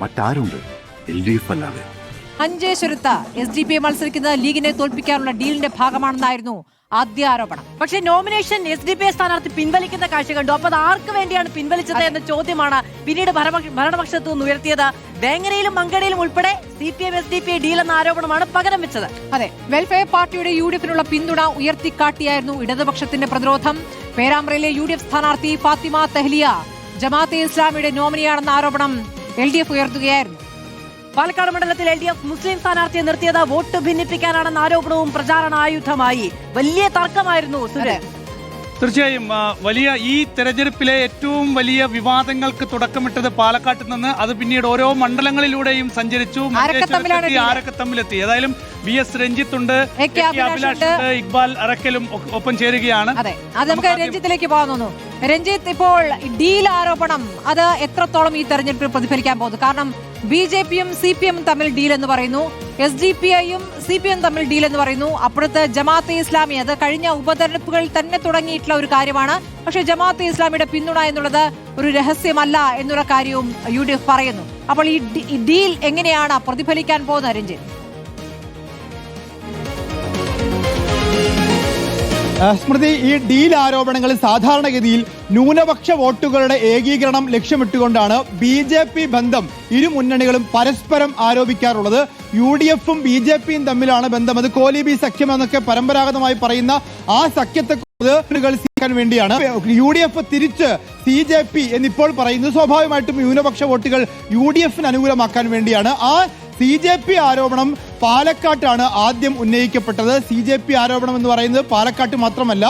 മറ്റാരുണ്ട് LDF അല്ലാതെ? മഞ്ചേശ്വരത്ത് SDP മത്സരിക്കുന്നത് ലീഗിനെ തോൽപ്പിക്കാനുള്ള ഡീലിന്റെ ഭാഗമാണെന്നായിരുന്നു ആദ്യ ആരോപണം. പക്ഷേ നോമിനേഷൻ SDP സ്ഥാനാർത്ഥി പിൻവലിക്കുന്ന കാഴ്ച കണ്ടു. അപ്പോൾ അത് ആർക്ക് വേണ്ടിയാണ് പിൻവലിച്ചത് എന്ന ചോദ്യമാണ് പിന്നീട് ഭരണപക്ഷത്തു നിന്ന് ഉയർത്തിയത്. വേങ്ങരയിലും മങ്കടയിലും ഉൾപ്പെടെ CPM SDP ഡീൽ എന്ന ആരോപണമാണ് പകരം വെച്ചത്. അതെ, വെൽഫെയർ പാർട്ടിയുടെ UDF-നുള്ള പിന്തുണ ഉയർത്തിക്കാട്ടിയായിരുന്നു ഇടതുപക്ഷത്തിന്റെ പ്രതിരോധം. പേരാമ്പ്രയിലെ UDF സ്ഥാനാർത്ഥി ഫാത്തിമ തെഹ്ലിയ ജമാഅത്തെ ഇസ്ലാമിയുടെ നോമിനിയാണെന്ന ആരോപണം LDF ഉയർത്തുകയായിരുന്നു. പാലക്കാട് മണ്ഡലത്തിൽ LDF മുസ്ലിം സ്ഥാനാർത്ഥിയെ നിർത്തിയത് വോട്ട് ഭിന്നിപ്പിക്കാനാണെന്ന ആരോപണവും പ്രചാരണ ആയുധമായി. വലിയ തർക്കമായിരുന്നു സുരേഷ്. തീർച്ചയായും വലിയ ഈ തെരഞ്ഞെടുപ്പിലെ ഏറ്റവും വലിയ വിവാദങ്ങൾക്ക് തുടക്കമിട്ടത് പാലക്കാട്ട് നിന്ന് അത് പിന്നീട് ഓരോ മണ്ഡലങ്ങളിലൂടെയും സഞ്ചരിച്ചു. ആരക്കത്തമ്മിലെത്തി. ഏതായാലും BS രഞ്ജിത്ത് ഉണ്ട്, അഭിലാഷ് ഉണ്ട്, ഇക്ബാൽ അറക്കലും ഒപ്പം ചേരുകയാണ്. അതെ, അത് നമുക്ക് രഞ്ജിത്തിലേക്ക് പോകാൻ തോന്നുന്നു. രഞ്ജിത്ത്, ഇപ്പോൾ ഡീൽ ആരോപണം അത് എത്രത്തോളം ഈ തെരഞ്ഞെടുപ്പിൽ പ്രതിഫലിക്കാൻ പോകുന്നു? കാരണം BJP-യും CPM-ഉം തമ്മിൽ ഡീൽ എന്ന് പറയുന്നു, SDPI-യും CPM തമ്മിൽ ഡീൽ എന്ന് പറയുന്നു. അപ്പുറത്ത് ജമാഅത്തെ ഇസ്ലാമി, അത് കഴിഞ്ഞ ഉപതെരഞ്ഞെടുപ്പുകളിൽ തന്നെ തുടങ്ങിയിട്ടുള്ള ഒരു കാര്യമാണ്. പക്ഷേ ജമാഅത്തെ ഇസ്ലാമിയുടെ പിന്തുണ എന്നുള്ളത് ഒരു രഹസ്യമല്ല എന്നുള്ള കാര്യവും UDF പറയുന്നു. അപ്പോൾ ഈ ഡീൽ എങ്ങനെയാണ് പ്രതിഫലിക്കാൻ പോകുന്നത് രഞ്ജിത്ത്? സ്മൃതി, ഈ ഡീൽ ആരോപണങ്ങളിൽ സാധാരണഗതിയിൽ ന്യൂനപക്ഷ വോട്ടുകളുടെ ഏകീകരണം ലക്ഷ്യമിട്ടുകൊണ്ടാണ് BJP ബന്ധം ഇരു മുന്നണികളും പരസ്പരം ആരോപിക്കാറുള്ളത്. UDF-ഉം BJP-യും തമ്മിലാണ് ബന്ധം. അത് കോലീബി സഖ്യം എന്നൊക്കെ പരമ്പരാഗതമായി പറയുന്ന ആ സഖ്യത്തെ വേണ്ടിയാണ്. UDF തിരിച്ച് CJP എന്നിപ്പോൾ പറയുന്നു. സ്വാഭാവികമായിട്ടും ന്യൂനപക്ഷ വോട്ടുകൾ UDF-ന് അനുകൂലമാക്കാൻ വേണ്ടിയാണ്. ആ CJP ആരോപണം പാലക്കാട്ടാണ് ആദ്യം ഉന്നയിക്കപ്പെട്ടത്. CJP ആരോപണം എന്ന് പറയുന്നത് പാലക്കാട്ട് മാത്രമല്ല,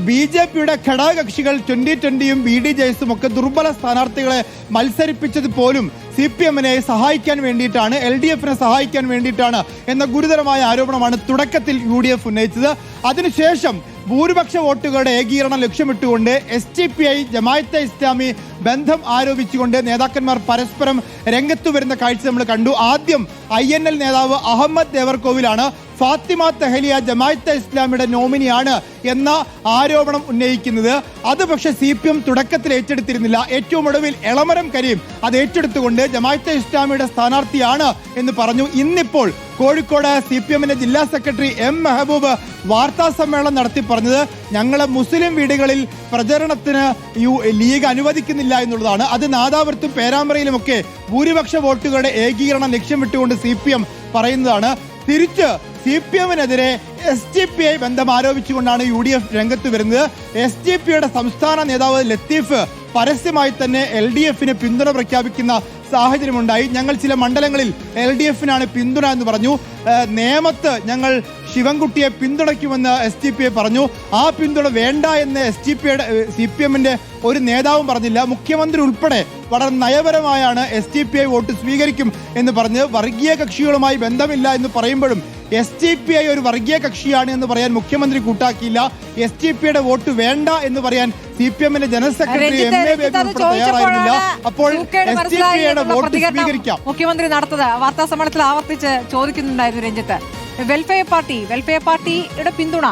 BJP-യുടെ ഘടകകക്ഷികൾ 2020-യും BDJS-ഉം ഒക്കെ ദുർബല സ്ഥാനാർത്ഥികളെ മത്സരിപ്പിച്ചത് പോലും CPM-നെ സഹായിക്കാൻ വേണ്ടിയിട്ടാണ്, LDF-നെ സഹായിക്കാൻ വേണ്ടിയിട്ടാണ് എന്ന ഗുരുതരമായ ആരോപണമാണ് തുടക്കത്തിൽ UDF ഉന്നയിച്ചത്. അതിനുശേഷം ഭൂരിപക്ഷ വോട്ടുകളുടെ ഏകീകരണം ലക്ഷ്യമിട്ടുകൊണ്ട് SDPI ജമാഅത്തെ ഇസ്ലാമി ബന്ധം ആരോപിച്ചുകൊണ്ട് നേതാക്കന്മാർ പരസ്പരം രംഗത്തു വരുന്ന കാഴ്ച നമ്മൾ കണ്ടു. ആദ്യം INL നേതാവ് അഹമ്മദ് ദേവർകോവിലാണ് ഫാത്തിമ തെഹ്ലിയ ജമാഅത്തെ ഇസ്ലാമിയുടെ നോമിനിയാണ് എന്ന ആരോപണം ഉന്നയിക്കുന്നത്. അത് പക്ഷേ CPM തുടക്കത്തിൽ ഏറ്റെടുത്തിരുന്നില്ല. ഏറ്റവും ഒടുവിൽ എളമരം കരീം അത് ഏറ്റെടുത്തുകൊണ്ട് ജമാഅത്തെ ഇസ്ലാമിയുടെ സ്ഥാനാർത്ഥിയാണ് എന്ന് പറഞ്ഞു. ഇന്നിപ്പോൾ കോഴിക്കോട് CPM-ന്റെ ജില്ലാ സെക്രട്ടറി M മെഹബൂബ് വാർത്താ സമ്മേളനം നടത്തി പറഞ്ഞത് ഞങ്ങളെ മുസ്ലിം വീടുകളിൽ പ്രചരണത്തിന് ലീഗ് അനുവദിക്കുന്നില്ല എന്നുള്ളതാണ്. അത് നാദാപുരത്തും പേരാമ്പ്രയിലുമൊക്കെ ഭൂരിപക്ഷ വോട്ടുകളുടെ ഏകീകരണം ലക്ഷ്യമിട്ടുകൊണ്ട് CPM പറയുന്നതാണ്. തിരിച്ച് CPM-നെതിരെ SDPI ബന്ധം ആരോപിച്ചുകൊണ്ടാണ് UDF രംഗത്ത് വരുന്നത്. SDPയുടെ സംസ്ഥാന നേതാവ് ലത്തീഫ് പരസ്യമായി തന്നെ LDF-ന് പിന്തുണ പ്രഖ്യാപിക്കുന്ന സാഹചര്യമുണ്ടായി. ഞങ്ങൾ ചില മണ്ഡലങ്ങളിൽ LDF-നാണ് പിന്തുണ എന്ന് പറഞ്ഞു. നേമത്ത് ഞങ്ങൾ ശിവൻകുട്ടിയെ പിന്തുണയ്ക്കുമെന്ന് SDPI പറഞ്ഞു. ആ പിന്തുണ വേണ്ട എന്ന് CPM-ന്റെ ഒരു നേതാവും പറഞ്ഞില്ല. മുഖ്യമന്ത്രി ഉൾപ്പെടെ വളരെ നയപരമായാണ് SDPI വോട്ട് സ്വീകരിക്കും എന്ന് പറഞ്ഞ് വർഗീയ കക്ഷികളുമായി ബന്ധമില്ല എന്ന് പറയുമ്പോഴും SDPI ഒരു വർഗീയ കക്ഷിയാണ് എന്ന് പറയാൻ മുഖ്യമന്ത്രി കൂട്ടാക്കിയില്ല. SDPയുടെ വോട്ട് വേണ്ട എന്ന് പറയാൻ CPM-ന്റെ ജനറൽ സെക്രട്ടറി MA ബേബി ഉൾപ്പെടെ തയ്യാറായിരുന്നില്ല. അപ്പോൾ SDPയുടെ വോട്ട് സ്വീകരിക്കാം. മുഖ്യമന്ത്രി നടത്തത് വാർത്താ സമ്മേളനത്തിൽ ആവർത്തിച്ച് ചോദിക്കുന്നുണ്ടായിരുന്നു രഞ്ജിത്ത്. വെൽഫെയർ പാർട്ടിയുടെ പിന്തുണ,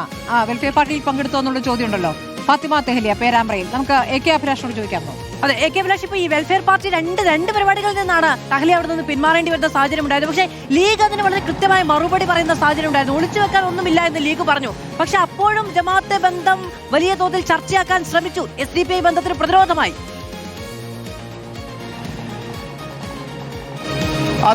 വെൽഫെയർ പാർട്ടിയിൽ പങ്കെടുത്തോ എന്നുള്ള ചോദ്യം ഉണ്ടല്ലോ. ഫാത്തിമ തെഹ്ലിയ പേരാമ്പ്രയിൽ. നമുക്ക് AK അഭിലാഷിനോട് ചോദിക്കാമോ? അതെ, AK അഭിലാഷ്, ഇപ്പൊ ഈ വെൽഫെയർ പാർട്ടി രണ്ട് പരിപാടികളിൽ നിന്നാണ് തെഹ്ലിയ അവിടെ നിന്ന് പിന്മാറേണ്ടി വരുന്ന സാഹചര്യം ഉണ്ടായത്. പക്ഷേ ലീഗ് അതിന് വളരെ കൃത്യമായ മറുപടി പറയുന്ന സാഹചര്യം ഉണ്ടായിരുന്നു. ഒളിച്ചു വെക്കാൻ ഒന്നുമില്ല എന്ന് ലീഗ് പറഞ്ഞു. പക്ഷെ അപ്പോഴും ജമാഅത്തെ ബന്ധം വലിയ തോതിൽ ചർച്ചയാക്കാൻ ശ്രമിച്ചു. SDPI ബന്ധത്തിന് പ്രതിരോധമായി.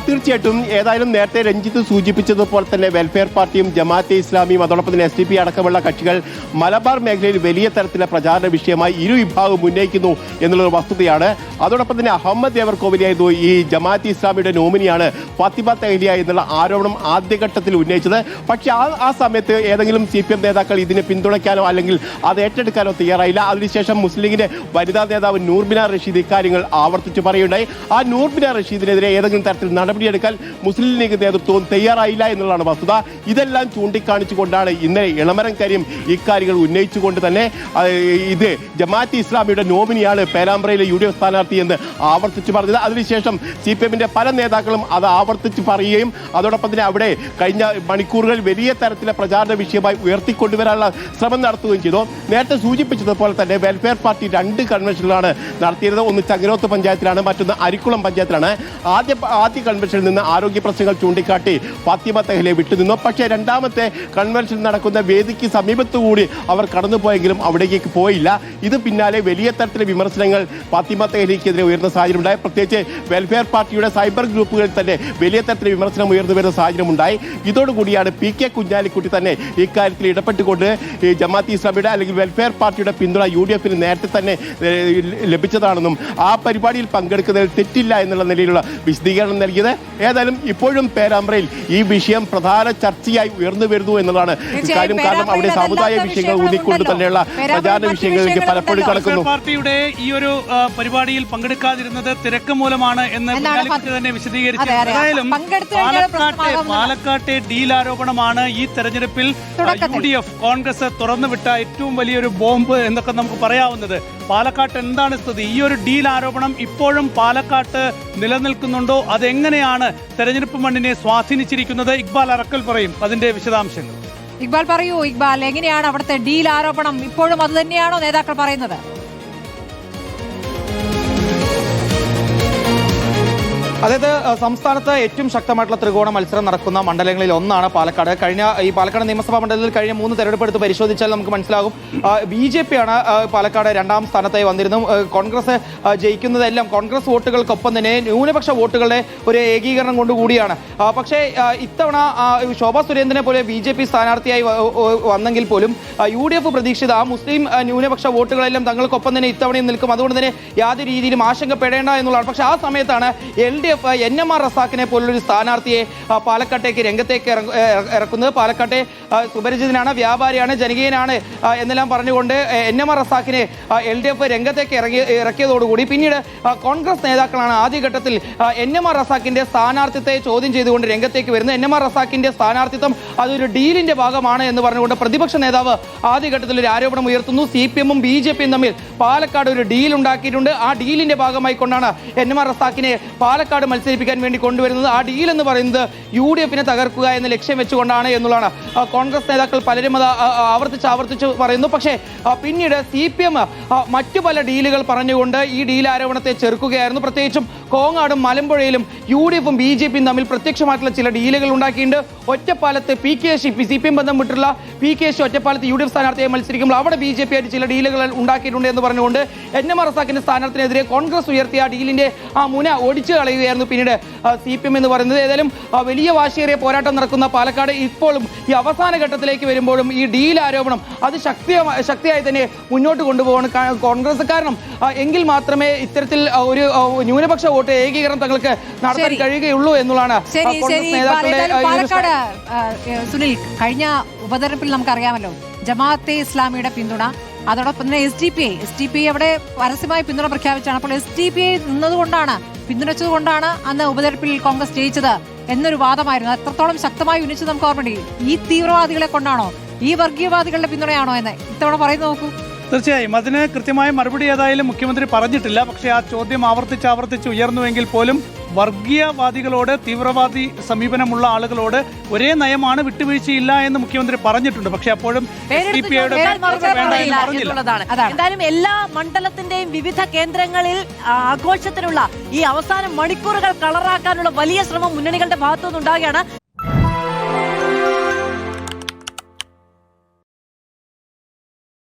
തീർച്ചയായിട്ടും ഏതായാലും നേരത്തെ രഞ്ജിത്ത് സൂചിപ്പിച്ചതുപോലെ തന്നെ വെൽഫെയർ പാർട്ടിയും ജമാഅത്തെ ഇസ്ലാമിയും അതോടൊപ്പം തന്നെ SDP അടക്കമുള്ള കക്ഷികൾ മലബാർ മേഖലയിൽ വലിയ തരത്തിലുള്ള പ്രചാരണ വിഷയമായി ഇരു വിഭാഗവും ഉന്നയിക്കുന്നു എന്നുള്ളൊരു വസ്തുതയാണ്. അതോടൊപ്പം തന്നെ അഹമ്മദ് ദേവർകോവിലായിരുന്നു ഈ ജമാഅത്തെ ഇസ്ലാമിയുടെ നോമിനിയാണ് ഫാത്തിമ തെഹ്ലിയ എന്നുള്ള ആരോപണം ആദ്യഘട്ടത്തിൽ ഉന്നയിച്ചത്. പക്ഷേ ആ സമയത്ത് ഏതെങ്കിലും CPM നേതാക്കൾ ഇതിനെ പിന്തുണയ്ക്കാനോ അല്ലെങ്കിൽ അത് ഏറ്റെടുക്കാനോ തയ്യാറായില്ല. അതിനുശേഷം മുസ്ലിം ലീഗിന്റെ വനിതാ നേതാവ് നൂർബിന റഷീദ് ഇക്കാര്യങ്ങൾ ആവർത്തിച്ച് പറയുകയുണ്ടായി. ആ നൂർബിന റഷീദിനെതിരെ ഏതെങ്കിലും തരത്തിൽ നടപടിയെടുക്കാൻ മുസ്ലിം ലീഗ് നേതൃത്വവും തയ്യാറായില്ല എന്നുള്ളതാണ് വസ്തുത. ഇതെല്ലാം ചൂണ്ടിക്കാണിച്ചുകൊണ്ടാണ് ഇന്നലെ ഇളമരം കാര്യം ഇക്കാര്യങ്ങൾ ഉന്നയിച്ചുകൊണ്ട് തന്നെ ഇത് ജമാഅത്തെ ഇസ്ലാമിയുടെ നോമിനിയാണ് പേരാമ്പ്രയിലെ UDF സ്ഥാനാർത്ഥി എന്ന് ആവർത്തിച്ച് പറഞ്ഞത്. അതിനുശേഷം CPM-ന്റെ പല നേതാക്കളും അത് ആവർത്തിച്ച് പറയുകയും അതോടൊപ്പം തന്നെ അവിടെ കഴിഞ്ഞ മണിക്കൂറുകൾ വലിയ തരത്തിലെ പ്രചാരണ വിഷയമായി ഉയർത്തിക്കൊണ്ടുവരാനുള്ള ശ്രമം നടത്തുകയും ചെയ്തു. നേരത്തെ സൂചിപ്പിച്ചതുപോലെ തന്നെ വെൽഫെയർ പാർട്ടി 2 കൺവെൻഷനുകളാണ് നടത്തിയിരുന്നത്. ഒന്ന് ചങ്ങരോത്ത് പഞ്ചായത്തിലാണ്, മറ്റൊന്ന് അരിക്കുളം പഞ്ചായത്തിലാണ്. ആദ്യ കൺവെൻഷനിൽ നിന്ന് ആരോഗ്യ പ്രശ്നങ്ങൾ ചൂണ്ടിക്കാട്ടി ഫാത്തിമ തെഹ്ലിയെ വിട്ടുനിന്നു. പക്ഷേ രണ്ടാമത്തെ കൺവെൻഷൻ നടക്കുന്ന വേദിക്ക് സമീപത്തുകൂടി അവർ കടന്നുപോയെങ്കിലും അവിടേക്ക് പോയില്ല. ഇത് പിന്നാലെ വലിയ തരത്തിലെ വിമർശനങ്ങൾ ഫാത്തിമ തെഹ്ലിക്കെതിരെ ഉയർന്ന സാഹചര്യം ഉണ്ടായി. പ്രത്യേകിച്ച് വെൽഫെയർ പാർട്ടിയുടെ സൈബർ ഗ്രൂപ്പുകളിൽ തന്നെ വലിയ തരത്തിലെ വിമർശനം ഉയർന്നു വരുന്ന സാഹചര്യം ഉണ്ടായി. ഇതോടുകൂടിയാണ് PK കുഞ്ഞാലിക്കുട്ടി തന്നെ ഇക്കാര്യത്തിൽ ഇടപെട്ടുകൊണ്ട് ജമാഅത്തെ ഇസ്ലാമിയുടെ അല്ലെങ്കിൽ വെൽഫെയർ പാർട്ടിയുടെ പിന്തുണ UDF-ന് നേരത്തെ തന്നെ ലഭിച്ചതാണെന്നും ആ പരിപാടിയിൽ പങ്കെടുക്കുന്നതിൽ തെറ്റില്ല എന്നുള്ള നിലയിലുള്ള വിശദീകരണം നൽകിയത്. ഏതായാലും ഇപ്പോഴും പേരാമ്പ്രയിൽ ഈ വിഷയം പ്രധാന ചർച്ചയായി ഉയർന്നു വരുന്നു എന്നുള്ളതാണ് കാര്യം. കാരണം അവിടെ സാമുദായിക വിഷയങ്ങൾ ഊന്നിക്കൊണ്ട് തന്നെയുള്ള പ്രചാരണ വിഷയങ്ങളിലേക്ക് പലപ്പോഴും കടക്കുന്നു. പാർട്ടിയുടെ ഈ ഒരു പരിപാടിയിൽ പങ്കെടുക്കാതിരുന്നത് തിരക്ക് മൂലമാണ് എന്ന് തന്നെ വിശദീകരിച്ചു. ഏതായാലും പാലക്കാട്ടെ ഡീൽ ആരോപണമാണ് ഈ തെരഞ്ഞെടുപ്പിൽ UDF കോൺഗ്രസ് തുറന്നുവിട്ട ഏറ്റവും വലിയൊരു ബോംബ് എന്നൊക്കെ നമുക്ക് പറയാവുന്നത്. പാലക്കാട്ട് എന്താണ് സ്ഥിതി? ഈ ഒരു ഡീൽ ആരോപണം ഇപ്പോഴും പാലക്കാട്ട് നിലനിൽക്കുന്നുണ്ടോ? അതെങ്ങനെയാണ് തെരഞ്ഞെടുപ്പ് മണ്ണിനെ സ്വാധീനിച്ചിരിക്കുന്നത്? ഇക്ബാൽ അറക്കൽ പറയും അതിന്റെ വിശദാംശങ്ങൾ. ഇക്ബാൽ പറയൂ. ഇക്ബാൽ, എങ്ങനെയാണ് അവിടുത്തെ ഡീൽ ആരോപണം? ഇപ്പോഴും അത് തന്നെയാണോ നേതാക്കൾ പറയുന്നത്? അതായത് സംസ്ഥാനത്ത് ഏറ്റവും ശക്തമായിട്ടുള്ള ത്രികോണ മത്സരം നടക്കുന്ന മണ്ഡലങ്ങളിൽ ഒന്നാണ് പാലക്കാട്. ഈ പാലക്കാട് നിയമസഭാ മണ്ഡലത്തിൽ കഴിഞ്ഞ 3 തെരഞ്ഞെടുപ്പ് എടുത്ത് പരിശോധിച്ചാൽ നമുക്ക് മനസ്സിലാകും. BJP ആണ് പാലക്കാട് 2ാം സ്ഥാനത്തായി വന്നിരുന്നു. കോൺഗ്രസ് ജയിക്കുന്നതെല്ലാം കോൺഗ്രസ് വോട്ടുകൾക്കൊപ്പം തന്നെ ന്യൂനപക്ഷ വോട്ടുകളുടെ ഒരു ഏകീകരണം കൊണ്ടുകൂടിയാണ്. പക്ഷേ ഇത്തവണ ശോഭാ സുരേന്ദ്രനെ പോലെ BJP സ്ഥാനാർത്ഥിയായി വന്നെങ്കിൽ പോലും UDF പ്രതീക്ഷിത ആ മുസ്ലിം ന്യൂനപക്ഷ വോട്ടുകളെല്ലാം തങ്ങൾക്കൊപ്പം തന്നെ ഇത്തവണയും നിൽക്കും. അതുകൊണ്ട് തന്നെ യാതൊരു രീതിയിലും ആശങ്കപ്പെടേണ്ട എന്നുള്ളതാണ്. പക്ഷേ ആ സമയത്താണ് LDF NMR റസാഖിനെ പോലുള്ളൊരു സ്ഥാനാർത്ഥിയെ പാലക്കാട്ടേക്ക് രംഗത്തേക്ക് ഇറക്കുന്നത്. പാലക്കാട്ടെ സുപരിചിതനാണ്, വ്യാപാരിയാണ്, ജനകീയനാണ് എന്നെല്ലാം പറഞ്ഞുകൊണ്ട് NMR റസാഖിനെ LDF രംഗത്തേക്ക് ഇറക്കിയതോടുകൂടി പിന്നീട് കോൺഗ്രസ് നേതാക്കളാണ് ആദ്യഘട്ടത്തിൽ NMR റസാഖിന്റെ സ്ഥാനാർത്ഥിത്വത്തെ ചോദ്യം ചെയ്തുകൊണ്ട് രംഗത്തേക്ക് വരുന്നത്. NMR റസാഖിന്റെ സ്ഥാനാർത്ഥിത്വം അതൊരു ഡീലിന്റെ ഭാഗമാണ് എന്ന് പറഞ്ഞുകൊണ്ട് പ്രതിപക്ഷ നേതാവ് ആദ്യഘട്ടത്തിൽ ഒരു ആരോപണം ഉയർത്തുന്നു. CPM-ഉം BJP-യും തമ്മിൽ പാലക്കാട് ഒരു ഡീൽ ഉണ്ടാക്കിയിട്ടുണ്ട്. ആ ഡീലിന്റെ ഭാഗമായി കൊണ്ടാണ് NMR റസാഖിനെ പാലക്കാട് മത്സരിപ്പിക്കാൻ വേണ്ടി കൊണ്ടുവരുന്നത്. ആ ഡീൽ എന്ന് പറയുന്നത് UDF-നെ തകർക്കുക എന്ന ലക്ഷ്യം വെച്ചുകൊണ്ടാണ് എന്നുള്ളതാണ് കോൺഗ്രസ് നേതാക്കൾ പലരും അത് ആവർത്തിച്ച് പറയുന്നു. പക്ഷേ പിന്നീട് CPM മറ്റു പല ഡീലുകൾ പറഞ്ഞുകൊണ്ട് ഈ ഡീൽ ആരോപണത്തെ ചെറുക്കുകയായിരുന്നു. പ്രത്യേകിച്ചും കോങ്ങാടും മലമ്പുഴയിലും UDF-ഉം BJP-യും തമ്മിൽ പ്രത്യക്ഷമായിട്ടുള്ള ചില ഡീലുകൾ ഉണ്ടാക്കിയിട്ടുണ്ട്. ഒറ്റപ്പാലത്ത് PKC CPM ബന്ധം വിട്ടുള്ള PKC ഒറ്റപ്പാലത്ത് UDF സ്ഥാനാർത്ഥിയായി മത്സരിക്കുമ്പോൾ അവിടെ BJP ആയിട്ട് ചില ഡീലുകൾ ഉണ്ടാക്കിയിട്ടുണ്ട് എന്ന് പറഞ്ഞുകൊണ്ട് NMR റസാഖിന്റെ സ്ഥാനാർത്ഥിനെതിരെ കോൺഗ്രസ് ഉയർത്തിയ ഡീലിന്റെ ആ മുന ഒടിച്ചു കളയുകയായിരുന്നു പിന്നീട് CPM എന്ന് പറയുന്നത്. ഏതായാലും വലിയ വാശിയേറിയ പോരാട്ടം നടക്കുന്ന പാലക്കാട് ഇപ്പോഴും ഈ അവസാന ഘട്ടത്തിലേക്ക് വരുമ്പോഴും ഈ ഡീൽ ആരോപണം അത് ശക്തിയായി തന്നെ മുന്നോട്ട് കൊണ്ടുപോകണം കോൺഗ്രസ്. കാരണം എങ്കിൽ മാത്രമേ ഇത്തരത്തിൽ ഒരു ന്യൂനപക്ഷ വോട്ട് ഏകീകരണം തങ്ങൾക്ക് നടത്താൻ കഴിയുകയുള്ളൂ എന്നുള്ളതാണ് കോൺഗ്രസ് നേതാക്കളുടെ. സുനിൽ, കഴിഞ്ഞ ഉപതെരഞ്ഞെടുപ്പിൽ നമുക്കറിയാമല്ലോ ജമാഅത്തെ ഇസ്ലാമിയുടെ പിന്തുണ, അതോടൊപ്പം തന്നെ SDPI അവിടെ പരസ്യമായി പിന്തുണ പ്രഖ്യാപിച്ചാണ്. അപ്പോൾ SDPI പിന്തുണച്ചതുകൊണ്ടാണ് അന്ന് ഉപതെരഞ്ഞെടുപ്പിൽ കോൺഗ്രസ് ജയിച്ചത് എന്നൊരു വാദമായിരുന്നു. എത്രത്തോളം ശക്തമായി ഉന്നയിച്ചത് നമുക്ക് ഓർമ്മയില്ല. ഈ തീവ്രവാദികളെ കൊണ്ടാണോ, ഈ വർഗീയവാദികളുടെ പിന്തുണയാണോ എന്ന് ഇത്തവണ പറയുന്നത് നോക്കൂ. തീർച്ചയായും അതിന് കൃത്യമായ മറുപടി ഏതായാലും മുഖ്യമന്ത്രി പറഞ്ഞിട്ടില്ല. പക്ഷേ ആ ചോദ്യം ആവർത്തിച്ച് ഉയർന്നുവെങ്കിൽ പോലും വർഗീയവാദികളോട്, തീവ്രവാദി സമീപനമുള്ള ആളുകളോട് ഒരേ നയമാണ്, വിട്ടുവീഴ്ചയില്ല എന്ന് മുഖ്യമന്ത്രി പറഞ്ഞിട്ടുണ്ട്. പക്ഷെ അപ്പോഴും എന്തായാലും എല്ലാ മണ്ഡലത്തിന്റെയും വിവിധ കേന്ദ്രങ്ങളിൽ ആഘോഷത്തിനുള്ള ഈ അവസാന മണിക്കൂറുകൾ കളറാക്കാനുള്ള വലിയ ശ്രമം മുന്നണികളുടെ ഭാഗത്തുനിന്നുണ്ടാകുകയാണ്.